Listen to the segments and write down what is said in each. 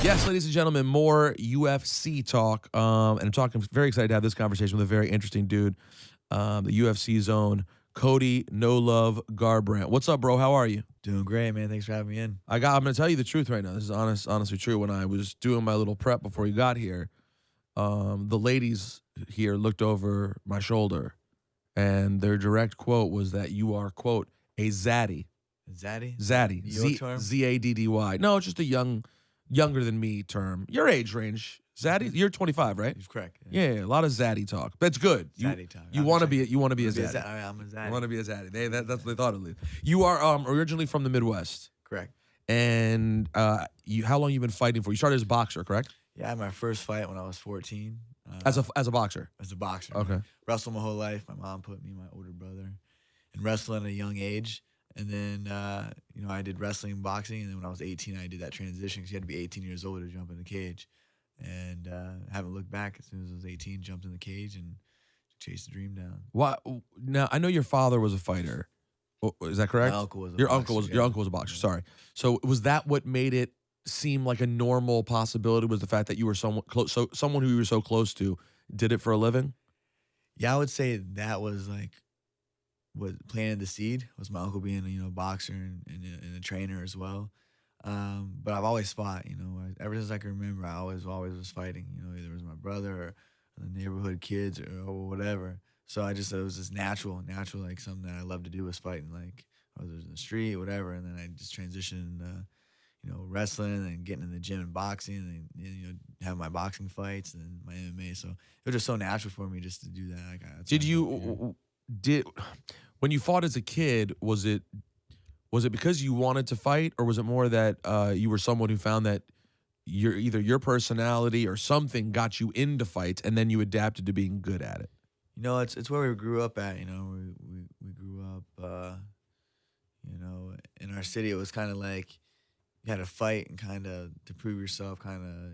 Yes, ladies and gentlemen, more UFC talk. And I'm talking very excited to have this conversation with a very interesting dude, the UFC zone, Cody No Love Garbrandt. What's up, bro? How are you? Doing great, man. Thanks for having me in. I'm gonna tell you the truth right now. This is honestly true. When I was doing my little prep before you got here, the ladies here looked over my shoulder, and their direct quote was that you are, quote, a zaddy. Zaddy? Zaddy. New York term? Z-A-D-D-Y. No, it's just a younger than me term. Your age range. Zaddy, you're 25, right? He's correct. Yeah, a lot of zaddy talk. That's good. Zaddy talk. You want to be a zaddy. I'm a zaddy. You want to be a zaddy. That's what they thought at least. You are originally from the Midwest, Correct. and how long you been fighting for? You started as a boxer, correct? Yeah, I had my first fight when I was 14. As a boxer. As a boxer. Okay. Wrestled my whole life. My mom put me and my older brother in wrestling at a young age. And then, I did wrestling and boxing. And then when I was 18, I did that transition because you had to be 18 years old to jump in the cage. And haven't looked back. As soon as I was 18, jumped in the cage and chased the dream down. Why? Now, I know your father was a fighter. Is that correct? My uncle was Your uncle was a boxer. Sorry. So was that what made it seem like a normal possibility? Was the fact that you were someone who you were so close to did it for a living? Yeah, I would say that was like what planted the seed, was my uncle being a boxer and a trainer as well. But I've always fought, ever since I can remember. I always was fighting. Either it was my brother or the neighborhood kids or whatever. So it was just natural, like something that I love to do was fighting, like whether it was in the street, whatever. And then I just transitioned into wrestling and getting in the gym and boxing and having my boxing fights and my MMA. So it was just so natural for me just to do that. When you fought as a kid, was it because you wanted to fight, or was it more that you were someone who found that either your personality or something got you into fights and then you adapted to being good at it? It's where we grew up at. We grew up, in our city. It was kind of like you had to fight and kind of to prove yourself, kind of,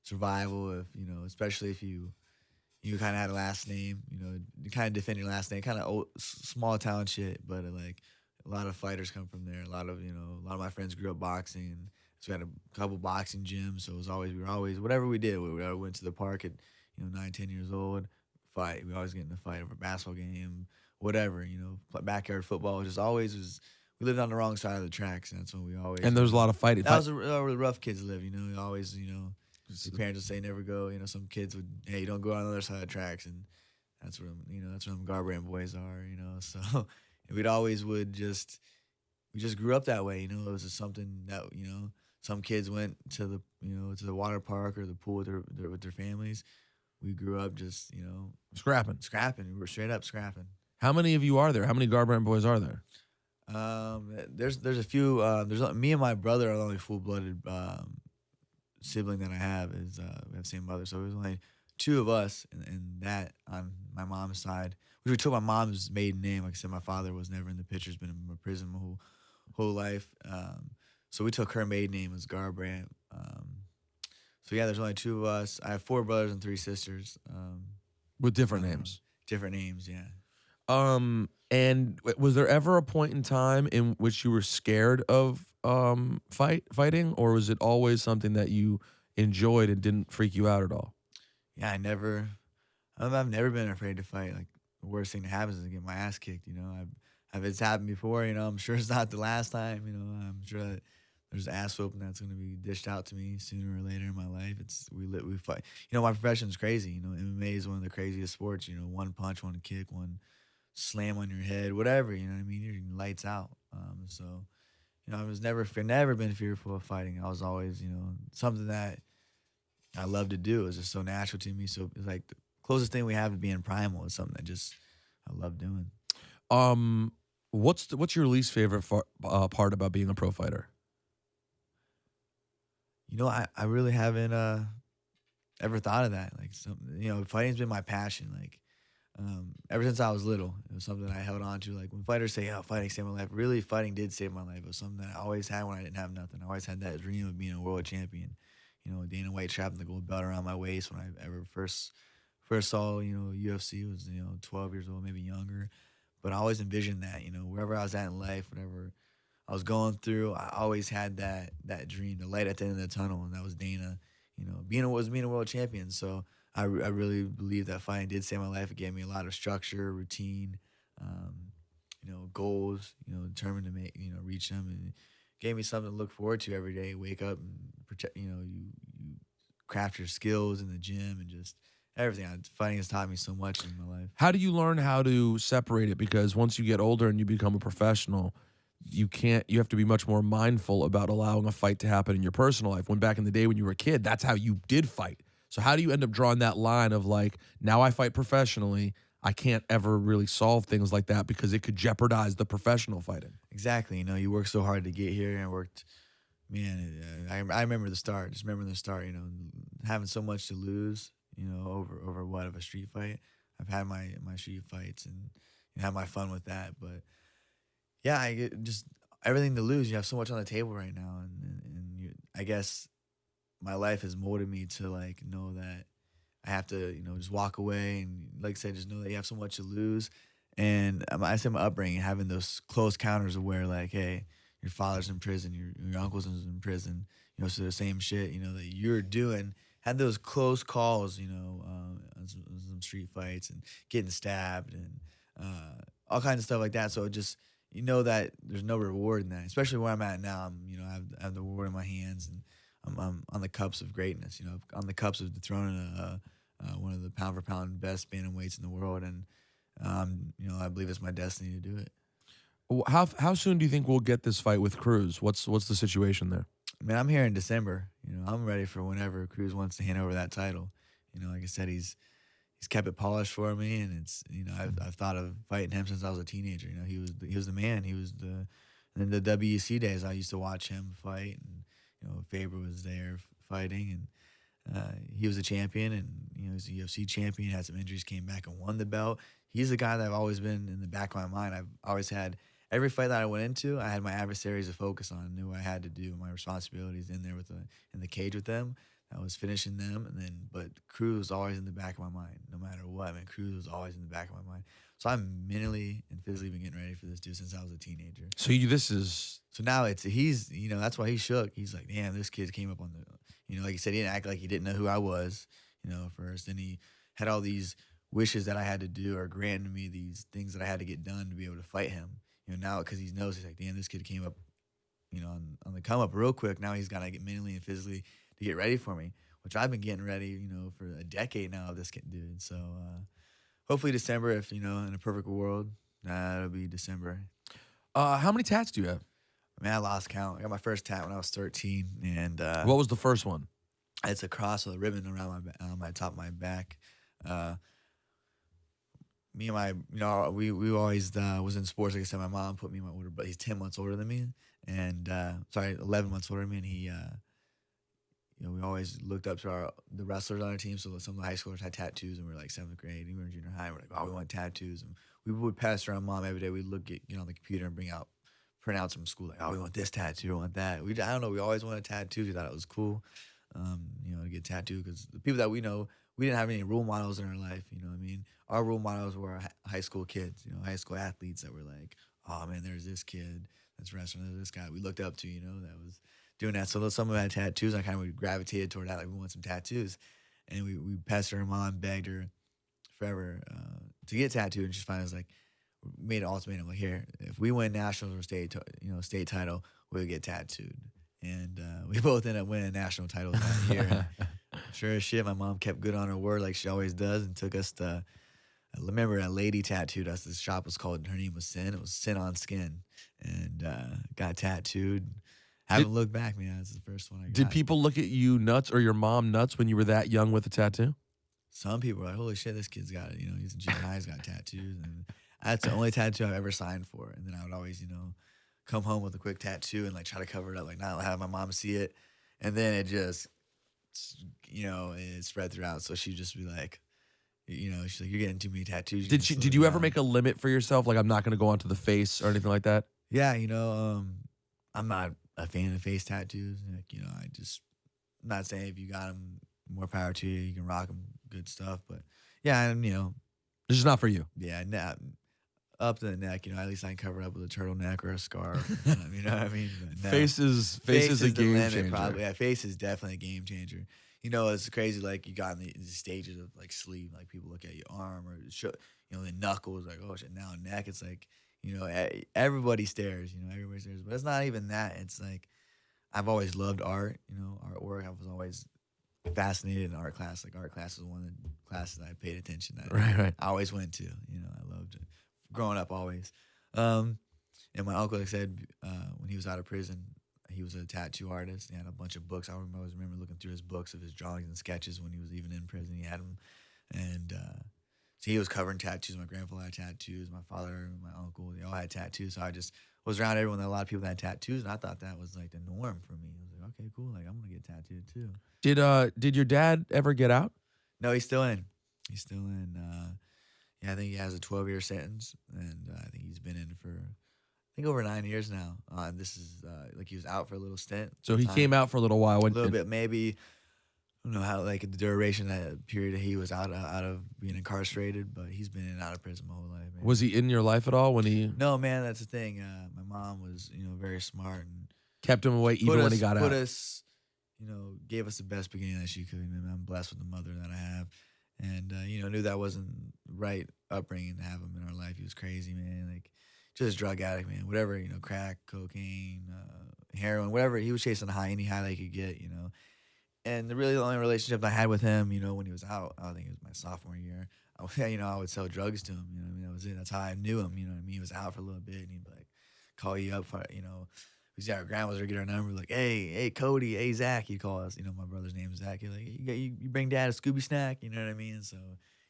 survival. Especially if you kind of had a last name, you kind of defend your last name, kind of small town shit. But like a lot of fighters come from there. A lot of my friends grew up boxing, and so we had a couple boxing gyms. So we were always whatever we did. We went to the park at 9, 10 years old. Fight. We always get in a fight over a basketball game, whatever. Backyard football just always was. We lived on the wrong side of the tracks, and that's when we always. And there's a lot of fighting. That was where the rough kids live. You always, your parents would say never go. Some kids would, hey, don't go on the other side of the tracks, and that's where that's where them Garbrandt boys are. So we just grew up that way. It was just something that some kids went to the water park or the pool with their families. We grew up just, Scrapping. We were straight up scrapping. How many of you are there? How many Garbrandt boys are there? There's a few. There's me and my brother are the only full-blooded sibling that I have. We have the same mother, so there's only two of us, and that on my mom's side. We took my mom's maiden name. Like I said, my father was never in the pictures, been in prison my whole life. So we took her maiden name as Garbrandt. So yeah, there's only two of us. I have 4 brothers and 3 sisters. With different names. Different names, yeah. And was there ever a point in time in which you were scared of fighting, or was it always something that you enjoyed and didn't freak you out at all? Yeah, I've never been afraid to fight. Like the worst thing that happens is to get my ass kicked. It's happened before. I'm sure it's not the last time. I'm sure that there's ass whooping that's going to be dished out to me sooner or later in my life. We fight. My profession's crazy. MMA is one of the craziest sports. One punch, one kick, one slam on your head, whatever. You know what I mean? You're lights out. So I was never been fearful of fighting. I was always, something that I love to do. It's just so natural to me. So it's like the closest thing we have to being primal is something that just I love doing. What's your least favorite part about being a pro fighter? I really haven't ever thought of that. Like fighting's been my passion. Like ever since I was little, it was something I held on to. Like when fighters say, "Oh, fighting saved my life," really, fighting did save my life. It was something that I always had when I didn't have nothing. I always had that dream of being a world champion. Dana White strapping the gold belt around my waist when I ever first saw UFC. Was 12 years old, maybe younger. But I always envisioned that wherever I was at in life, whatever I was going through, I always had that dream, the light at the end of the tunnel, and that was Dana. You know, being a world champion. So I really believe that fighting did save my life. It gave me a lot of structure, routine, um, goals. Determined to reach them, and gave me something to look forward to every day. Wake up and protect. You craft your skills in the gym and just everything. Fighting has taught me so much in my life. How do you learn how to separate it? Because once you get older and you become a professional, you have to be much more mindful about allowing a fight to happen in your personal life. When back in the day when you were a kid, that's how you did fight. So how do you end up drawing that line of like, now I fight professionally, I can't ever really solve things like that because it could jeopardize the professional fighting? Exactly. You worked so hard to get here, and worked. Man, I remember the start. Just remember the start. Having so much to lose. Over what of a street fight. I've had my street fights and have my fun with that, but yeah, I get just everything to lose. You have so much on the table right now, I guess my life has molded me to like know that I have to just walk away, and like I said, just know that you have so much to lose. And I said my upbringing, having those close counters of where like, hey, your father's in prison, your uncle's in prison, so the same shit that you're doing. Had those close calls, on some street fights and getting stabbed and all kinds of stuff like that. So just that there's no reward in that, especially where I'm at now. I have the reward in my hands, and I'm on the cups of greatness. On the cups of dethroning one of the pound for pound best bantamweights in the world, and I believe it's my destiny to do it. How soon do you think we'll get this fight with Cruz? What's the situation there? Man, I'm here in December. I'm ready for whenever Cruz wants to hand over that title. Like I said, he's kept it polished for me, and it's I've thought of fighting him since I was a teenager. He was the man. He was in the WEC days. I used to watch him fight, and Faber was there fighting, and he was a champion, and he's a UFC champion. Had some injuries, came back and won the belt. He's a guy that I've always been in the back of my mind. I've always had. Every fight that I went into, I had my adversaries to focus on. I knew what I had to do, my responsibilities in there in the cage with them. I was finishing them, but Cruz was always in the back of my mind, no matter what. Man, Cruz was always in the back of my mind. So I'm mentally and physically been getting ready for this dude since I was a teenager. So now he's that's why he shook. He's like, damn, this kid came up on the like he said, he didn't act like he didn't know who I was, first. And he had all these wishes that I had to do, or granted me these things that I had to get done to be able to fight him. Now because he knows, he's like, damn, this kid came up, on the come up real quick. Now he's got to get mentally and physically to get ready for me, which I've been getting ready, for a decade now of this dude. So hopefully December, if in a perfect world, it'll be December. How many tats do you have? Man, I lost count. I got my first tat when I was 13, and What was the first one? It's a cross with a ribbon around my top of my back. Me and my, we always was in sports. Like I said, my mom put me in my order, but he's 10 months older than me, and 11 months older than me, and he, we always looked up to the wrestlers on our team. So some of the high schoolers had tattoos, and we were like 7th grade, and we were in junior high. We're like, oh, we want tattoos, and we would pass around mom every day. We'd get on the computer and print out from school, like, oh, we want this tattoo, we want that. I don't know, we always wanted tattoos. We thought it was cool, to get tattooed, because the people that we know, we didn't have any role models in our life. What I mean? Our role models were our high school kids, high school athletes that were like, oh man, there's this kid that's wrestling, there's this guy we looked up to, that was doing that. So some of them had tattoos, and I kind of gravitated toward that, like, we want some tattoos. And we passed her mom, begged her forever to get tattooed, and she finally was like, made an ultimatum, like, here, if we win nationals or state title, we'll get tattooed. And we both ended up winning national titles that year. Sure as shit, my mom kept good on her word, like she always does, and took us to, I remember a lady tattooed us. This shop was called, her name was Sin. It was Sin on Skin. And got tattooed. Haven't looked back, man. That's the first one I got. Did people look at you nuts, or your mom nuts, when you were that young with a tattoo? Some people were like, holy shit, this kid's got it. He's in junior high, he's got tattoos. And that's the only tattoo I've ever signed for. And then I would always, come home with a quick tattoo and like try to cover it up, like not have my mom see it. And then it just, it spread throughout. So she'd just be like, she's like, you're getting too many tattoos. Did you ever make a limit for yourself? Like, I'm not going to go onto the face or anything like that? Yeah, I'm not a fan of face tattoos. Like, I'm not saying if you got them, more power to you. You can rock them, good stuff. But yeah, and This is not for you. Yeah, up to the neck. At least I can cover it up with a turtleneck or a scarf. You know what I mean? But no. Face is a the game limit, changer. probably. Yeah, face is definitely a game changer. It's crazy. Like you got in the stages of like sleeve, like people look at your arm or the knuckles, like oh shit. Now neck, it's like everybody stares. Everybody stares, but it's not even that. It's like I've always loved art. Artwork. I was always fascinated in art class. Like art class was one of the classes I paid attention. Right. I always went to. I loved it. Growing up, always. And my uncle, like I said, when he was out of prison, he was a tattoo artist. He had a bunch of books. I always remember looking through his books of his drawings and sketches when he was even in prison. He had them, and so he was covering tattoos. My grandfather had tattoos. My father and my uncle, they all had tattoos. So I just was around everyone. A lot of people that had tattoos, and I thought that was like the norm for me. I was like, okay, cool. Like I'm gonna get tattooed too. Did your dad ever get out? No, he's still in. He's still in. Yeah, I think he has a 12-year sentence, and I think he's been in for over 9 years now. This is like he was out for a little stint. So he came out for a little while. A little bit, maybe. I don't know how like the duration of that period he was out of being incarcerated, but he's been in and out of prison my whole life. Man. Was he in your life at all when he? No, man, that's the thing. My mom was very smart and Kept him away even when he got out. Put us, gave us the best beginning that she could. And I'm blessed with the mother that I have, and knew that wasn't right upbringing to have him in our life. He was crazy, man. Like just a drug addict, man. Whatever, crack, cocaine, heroin, whatever. He was chasing a high, any high they could get, And the only relationship I had with him, when he was out, I think it was my sophomore year. I would sell drugs to him. That was it. That's how I knew him. He was out for a little bit, and he'd like call you up for, we our grandmas would get our number, like, hey, Cody, hey, Zach. He'd call us. My brother's name is Zach. He's like, you bring dad a Scooby snack. You know what I mean? So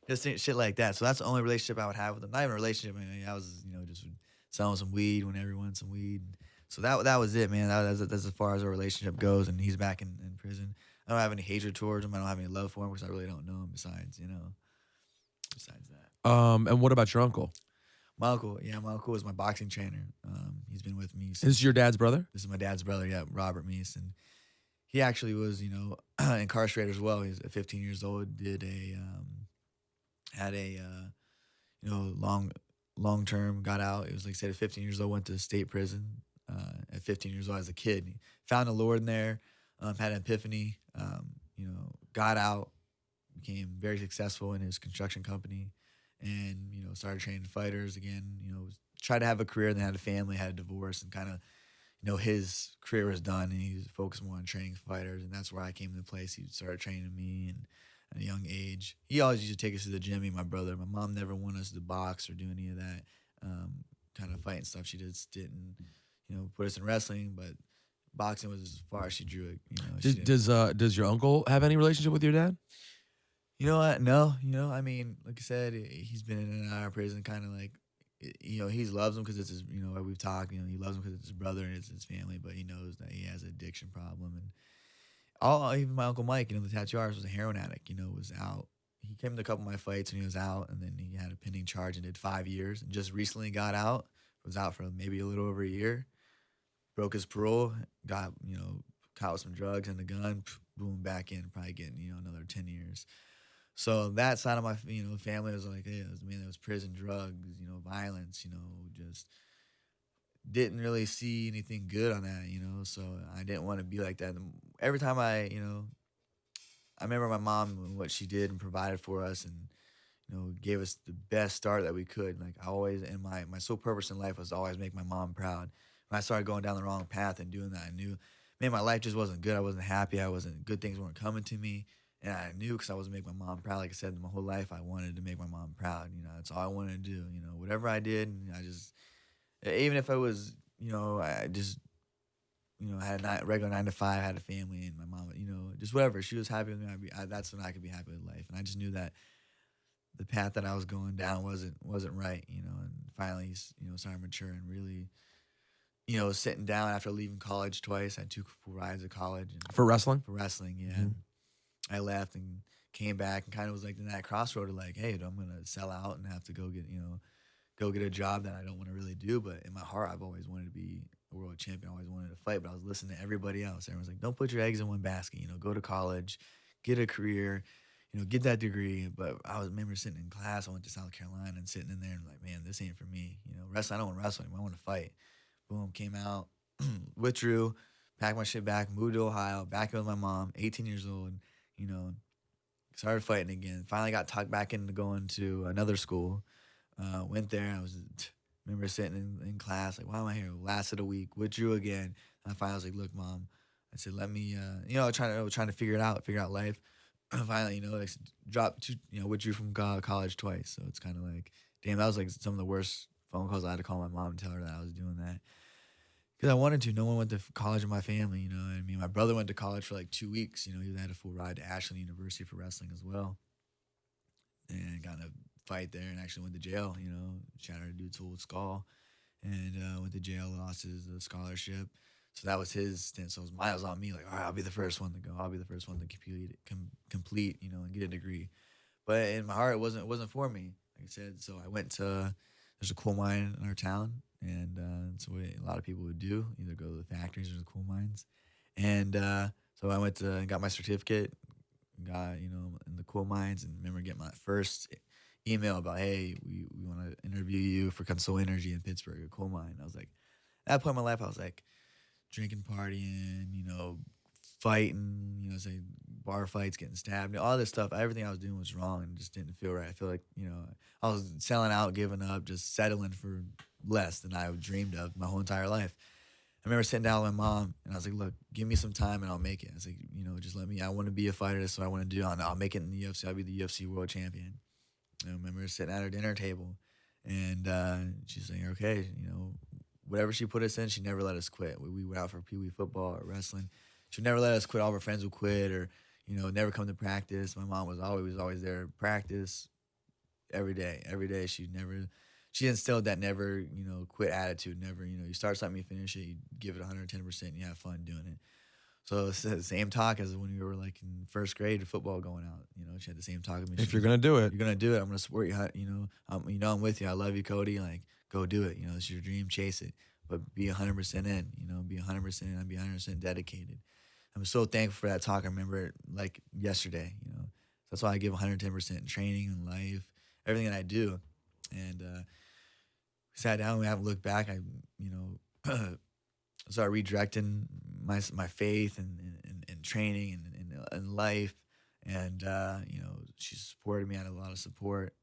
just shit like that. So that's the only relationship I would have with him. Not even a relationship. I was, just selling some weed when everyone wanted some weed. So that was it, man. That's as far as our relationship goes. And he's back in prison. I don't have any hatred towards him. I don't have any love for him because I really don't know him besides that. And what about your uncle? My uncle was my boxing trainer. He's been with me. This is your dad's brother? This is my dad's brother, yeah, Robert Meese. And he actually was, incarcerated as well. He was 15 years old, had a long term, got out. It was like said at 15 years old, went to state prison at 15 years old as a kid. He found the Lord in there, had an epiphany, got out, became very successful in his construction company, and started training fighters again. Tried to have a career, then had a family, had a divorce, and kind of his career was done, and he was focused more on training fighters, and that's where I came into place. He started training me, and at a young age, he always used to take us to the gym. Me and my brother. My mom never wanted us to box or do any of that kind of fighting stuff. She just didn't, put us in wrestling, but boxing was as far as she drew it. Does your uncle have any relationship with your dad? You know what? No. I mean, like I said, he's been in and out of prison, kind of like, he loves him because it's his, like we've talked, he loves him because it's his brother and it's his family, but he knows that he has an addiction problem. And even my Uncle Mike, the tattoo artist, was a heroin addict, was out. He came to a couple of my fights when he was out, and then he had a pending charge and did 5 years, and just recently got out, was out for maybe a little over a year, broke his parole, got, caught with some drugs and a gun, boom, back in, probably getting, another 10 years. So that side of my, family was like, hey, it was prison, drugs, violence, just didn't really see anything good on that, So I didn't want to be like that. Every time I remember my mom and what she did and provided for us, and gave us the best start that we could. Like I always, and my sole purpose in life was to always make my mom proud. When I started going down the wrong path and doing that, I knew, man, my life just wasn't good. I wasn't happy. Good things weren't coming to me. And I knew because I wasn't making my mom proud. Like I said, my whole life I wanted to make my mom proud. That's all I wanted to do. Whatever I did, and I just, even if I was, I just, I had a regular 9 to 5, had a family, and my mom, just whatever. She was happy with me. That's when I could be happy with life. And I just knew that the path that I was going down wasn't right. And finally, started maturing, really, sitting down after leaving college twice. I had 2 full rides of college. For wrestling? For wrestling, yeah. Mm-hmm. I left and came back and kind of was like in that crossroad of like, hey, I'm going to sell out and have to go get a job that I don't want to really do. But in my heart, I've always wanted to be a world champion. I always wanted to fight, but I was listening to everybody else. Everyone's like, don't put your eggs in one basket. Go to college, get a career. get that degree. But I remember sitting in class. I went to South Carolina and sitting in there and like, man, this ain't for me. Wrestling. I don't want to wrestle anymore. I want to fight. Boom, came out, withdrew, packed my shit back, moved to Ohio, back in with my mom, 18 years old, you know, started fighting again. Finally got talked back into going to another school. Went there. Remember sitting in class, like, why am I here? Lasted a week, withdrew again. And I finally was like, look, mom, I said, let me, trying to figure out life. Finally, like, dropped to, withdrew from college twice. So it's kind of like, damn, that was like some of the worst phone calls I had to call my mom and tell her that I was doing that. Because I wanted to. No one went to college in my family, I mean, my brother went to college for like 2 weeks. He had a full ride to Ashland University for wrestling as well. And got in a fight there and actually went to jail, shattered a dude's whole skull. And went to jail, lost his scholarship. So that was his stint. So it was miles on me, like, all right, I'll be the first one to go. I'll be the first one to complete, and get a degree. But in my heart, it wasn't for me. Like I said, so I went to, there's a coal mine in our town. And so a lot of people would do, either go to the factories or the coal mines. And so I went to got my certificate, got, in the coal mines, and remember getting my first email about, hey, we want to interview you for Consol Energy in Pittsburgh, a coal mine. I was like, at that point in my life, I was like, drinking, partying, fighting, say bar fights, getting stabbed, all this stuff. Everything I was doing was wrong and just didn't feel right. I feel like, I was selling out, giving up, just settling for less than I dreamed of my whole entire life. I remember sitting down with my mom and I was like, look, give me some time and I'll make it. I was like, just let me, I want to be a fighter. That's what I want to do. I'll make it in the UFC. I'll be the UFC world champion. I remember sitting at her dinner table and she's saying, okay, whatever she put us in, she never let us quit. We went out for Pee Wee football or wrestling. She never let us quit. All of our friends would quit or, never come to practice. My mom was always there to practice every day. Every day she instilled that never, quit attitude. Never, you start something, you finish it, you give it 110% and you have fun doing it. So it's the same talk as when we were like in first grade football going out. She had the same talk with me. If you're gonna do it, you're gonna do it. I'm gonna support you. I'm with you. I love you, Cody. Like, go do it. It's your dream. Chase it. But be 100% in. Be 100% in. Be 100% dedicated. I'm so thankful for that talk. I remember it like yesterday. That's why I give 110% in training and life, everything that I do. And sat down. We haven't looked back. I started redirecting my faith and training and life. And, she supported me. I had a lot of support,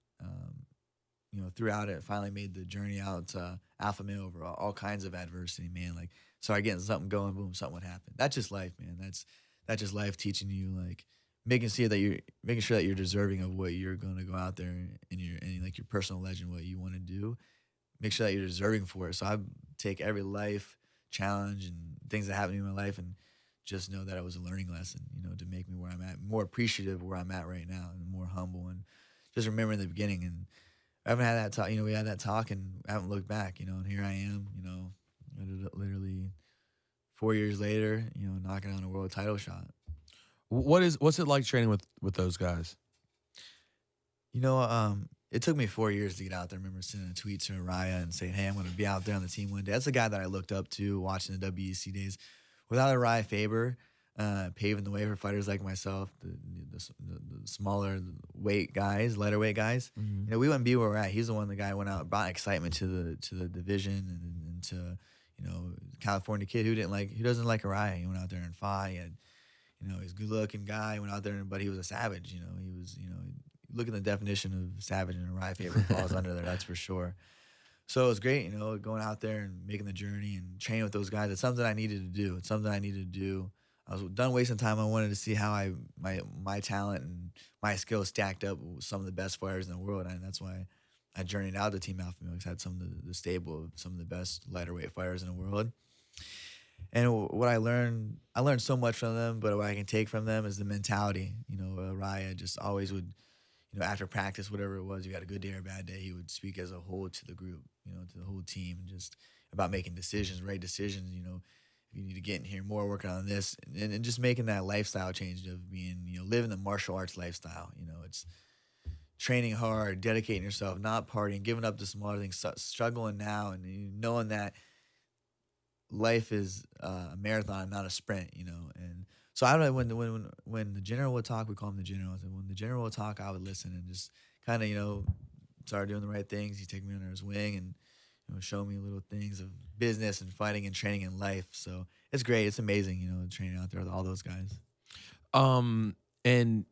throughout it. Finally made the journey out to alpha male over all kinds of adversity, man. Like, started getting something going, boom, something would happen. That's just life, man. That's just life teaching you, like, making sure that you're deserving of what you're going to go out there and like your personal legend, what you want to do. Make sure that you're deserving for it. So I take every life challenge and things that happen in my life and just know that it was a learning lesson, to make me where I'm at, more appreciative of where I'm at right now and more humble and just remembering the beginning. And I haven't had that talk, we had that talk and I haven't looked back, and here I am, literally 4 years later, knocking on a world title shot. What's it like training with those guys? It took me 4 years to get out there. I remember sending a tweet to Araya and saying, hey, I'm going to be out there on the team one day. That's a guy that I looked up to watching the WEC days. Without Araya Faber paving the way for fighters like myself, the smaller weight guys, lighter weight guys, we wouldn't be where we're at. He's the guy who went out, brought excitement to the division and to, California kid who doesn't like Araya. He went out there and fought. He had, he's a good looking guy. He went out there, but he was a savage. He was, look at the definition of savage and Araya Faber falls under there, that's for sure. So it was great, going out there and making the journey and training with those guys. It's something I needed to do. It's something I needed to do. I was done wasting time. I wanted to see how my talent and my skills stacked up with some of the best fighters in the world. And that's why I journeyed out to Team Alpha Male, because I had some of the stable of some of the best lighter weight fighters in the world. And what I learned so much from them, but what I can take from them is the mentality. Raya just always would, after practice, whatever it was, you had a good day or a bad day, he would speak as a whole to the group, to the whole team, just about making decisions, right decisions, if you need to get in here more, working on this, and just making that lifestyle change of being, living the martial arts lifestyle. It's training hard, dedicating yourself, not partying, giving up the smaller things, struggling now, and knowing that life is a marathon, not a sprint, and So I don't when the general would talk, we call him the general. So when the general would talk, I would listen and just kind of start doing the right things. He'd take me under his wing and show me little things of business and fighting and training in life. So it's great. It's amazing, training out there with all those guys. And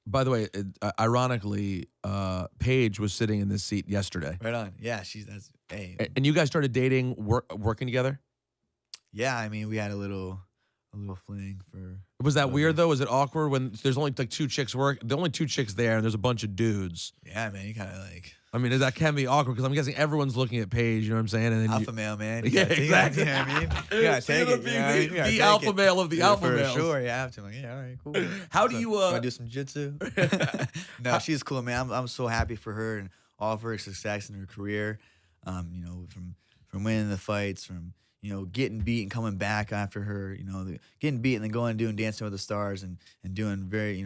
by the way, ironically, Paige was sitting in this seat yesterday. Right on. Yeah, hey. And you guys started dating, working together? Yeah, I mean, we had a little fling for. Was that weird though? Was it awkward when there's only like two chicks the only two chicks there and there's a bunch of dudes? Yeah, man, you kind of like. I mean, that can be awkward because I'm guessing everyone's looking at Paige, you know what I'm saying? And then alpha male, man. Yeah, exactly. You know what I mean? You gotta take it. The alpha male of the alpha males. For sure, you have to. Like, yeah, all right, cool. How do you wanna do some jitsu? No, she's cool, man. I'm so happy for her and all of her success in her career. From winning the fights, from getting beat and coming back after her, getting beat and then going and doing Dancing with the Stars and doing very,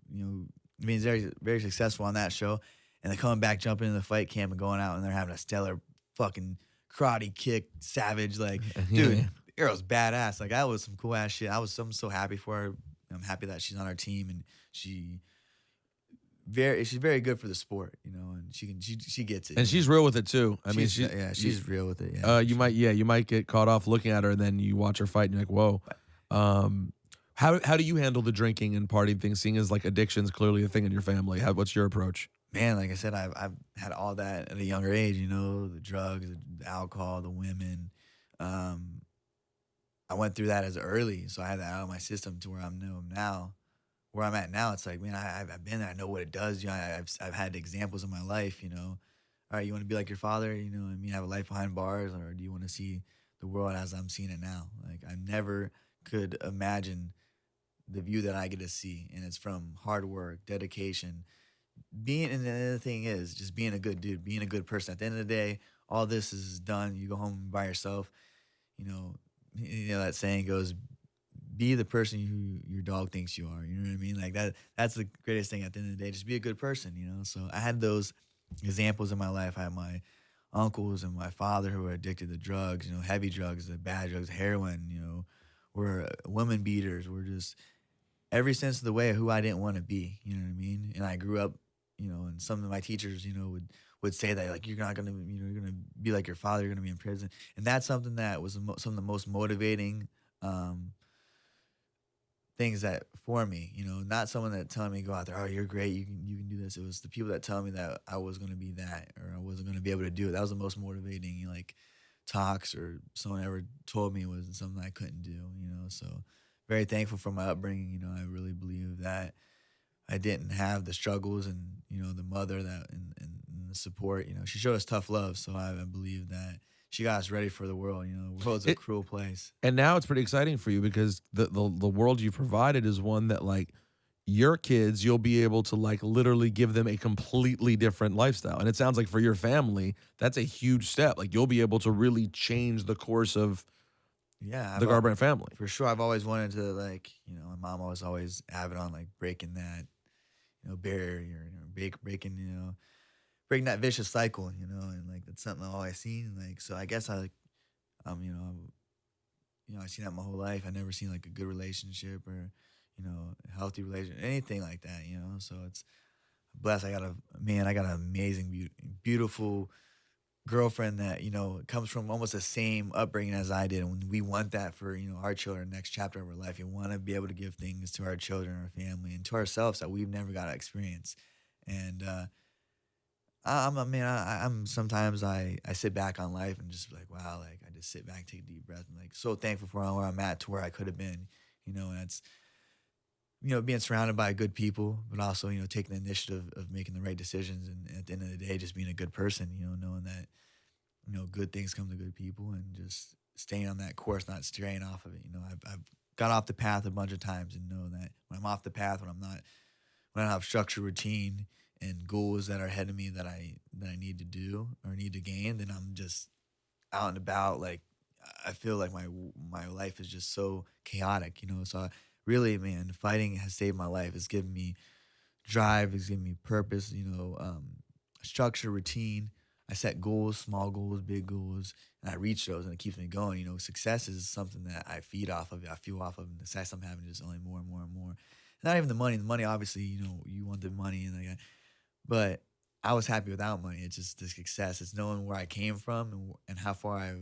being very, very successful on that show. And then coming back, jumping into the fight camp and going out and they're having a stellar fucking karate kick, savage. Like, dude, girl's badass. Like, that was some cool ass shit. I'm so happy for her. I'm happy that she's on our team and she's very good for the sport, and she gets it. And she's real with it too. I mean, she's real with it. Yeah. You might get caught off looking at her, and then you watch her fight, and you're like, whoa. How do you handle the drinking and partying thing? Seeing as like addiction's clearly a thing in your family. What's your approach? Man, like I said, I've had all that at a younger age. The drugs, the alcohol, the women. I went through that as early, so I had that out of my system to where I'm now. Where I'm at now, it's like, man, I've been there. I know what it does. I've had examples in my life. All right, you want to be like your father? Have a life behind bars, or do you want to see the world as I'm seeing it now? Like, I never could imagine the view that I get to see, and it's from hard work, dedication, and the other thing is just being a good dude, being a good person. At the end of the day, all this is done. You go home by yourself. That saying goes, be the person who your dog thinks you are. You know what I mean? Like that's the greatest thing at the end of the day. Just be a good person, So I had those examples in my life. I had my uncles and my father who were addicted to drugs, heavy drugs, the bad drugs, heroin, were women beaters, were just every sense of the way of who I didn't want to be. You know what I mean? And I grew up, and some of my teachers, would say that, like, you're not gonna, you're gonna be like your father, you're gonna be in prison. And that's something that was some of the most motivating things that for me, not someone that telling me go out there, oh, you're great, you can do this. It was the people that tell me that I was gonna be that, or I wasn't gonna be able to do it. That was the most motivating, like, talks or someone ever told me was something I couldn't do. So very thankful for my upbringing. I really believe that I didn't have the struggles and the mother that and the support. She showed us tough love, so I believe that she got us ready for the world. The world's a cruel place. And now it's pretty exciting for you because the world you've provided is one that, like, your kids, you'll be able to, like, literally give them a completely different lifestyle. And it sounds like for your family, that's a huge step. Like, you'll be able to really change the course of the Garbrandt family. For sure. I've always wanted to, like, my mom was always avid on, like, breaking that, barrier, breaking that vicious cycle, and, like, that's something I've always seen. Like, so I guess I seen that my whole life. I never seen, like, a good relationship or, a healthy relationship, anything like that, So it's blessed. I got an amazing, beautiful girlfriend that, comes from almost the same upbringing as I did. And we want that for, our children, next chapter of our life. You want to be able to give things to our children, our family, and to ourselves that we've never got to experience. And I'm sometimes I sit back on life and just like, wow, like I just sit back, take a deep breath, and like so thankful for where I'm at to where I could have been, and it's, being surrounded by good people, but also, taking the initiative of making the right decisions. And at the end of the day, just being a good person, knowing that, good things come to good people and just staying on that course, not straying off of it. I've got off the path a bunch of times and know that when I'm off the path, when I don't have structure, routine, and goals that are ahead of me that I need to do or need to gain, then I'm just out and about. Like, I feel like my life is just so chaotic, So really, man, fighting has saved my life. It's given me drive. It's given me purpose. Structure, routine. I set goals, small goals, big goals, and I reach those, and it keeps me going. You know, success is something that I feed off of. I fuel off of, and the success I'm having is only more and more and more. Not even the money. The money, obviously, you know, you want the money, and like, but I was happy without money. It's just the success. It's knowing where I came from and how far I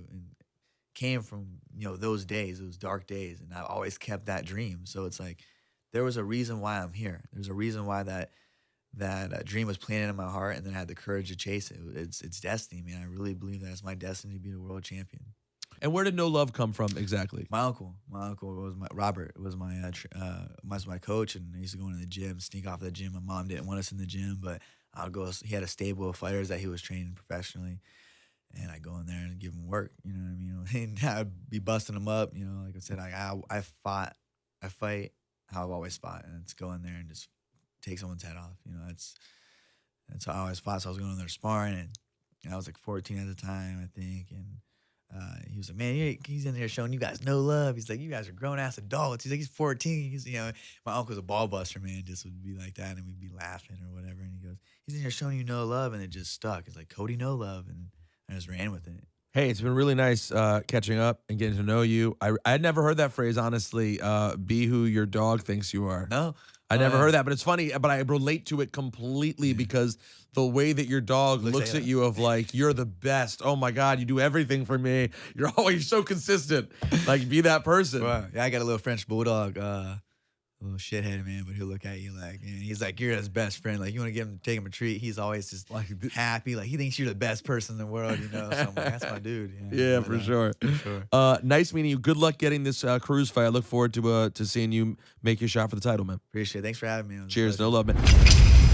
came from. You know, those days, those dark days, and I always kept that dream. So it's like there was a reason why I'm here. There's a reason why that dream was planted in my heart, and then I had the courage to chase it. It's destiny, man. I really believe that it's my destiny to be the world champion. And where did No Love come from exactly? My uncle was Robert was my coach, and I used to go into the gym, sneak off the gym. My mom didn't want us in the gym, but I'll go. He had a stable of fighters that he was training professionally, and I go in there and give him work. You know what I mean? And I'd be busting him up. You know, like I said, I fight how I've always fought, and it's go in there and just take someone's head off. You know, that's how I always fought. So I was going in there sparring, and I was like 14 at the time, I think, and he was like, man, he's in there showing you guys no love. He's like, you guys are grown-ass adults. He's like, he's 14. He's, you know, my uncle's a ball buster, man, just would be like that, and we'd be laughing or whatever, and he goes, he's in here showing you no love, and it just stuck. It's like, Cody, no love, and I just ran with it. Hey, it's been really nice catching up and getting to know you. I had never heard that phrase, honestly, be who your dog thinks you are. No. I never heard that, but it's funny, but I relate to it completely because the way that your dog looks at you of like, you're the best. Oh my God, you do everything for me. You're always so consistent. Like, be that person. Wow. Yeah, I got a little French bulldog, a little shithead, man, but he'll look at you like, man, he's like, you're his best friend. Like, you want to take him a treat. He's always just like happy. Like, he thinks you're the best person in the world, you know? So I'm like, that's my dude. Yeah, for sure. For sure. Nice meeting you. Good luck getting this Cruz fight. I look forward to seeing you make your shot for the title, man. Appreciate it. Thanks for having me. Cheers. No love, man.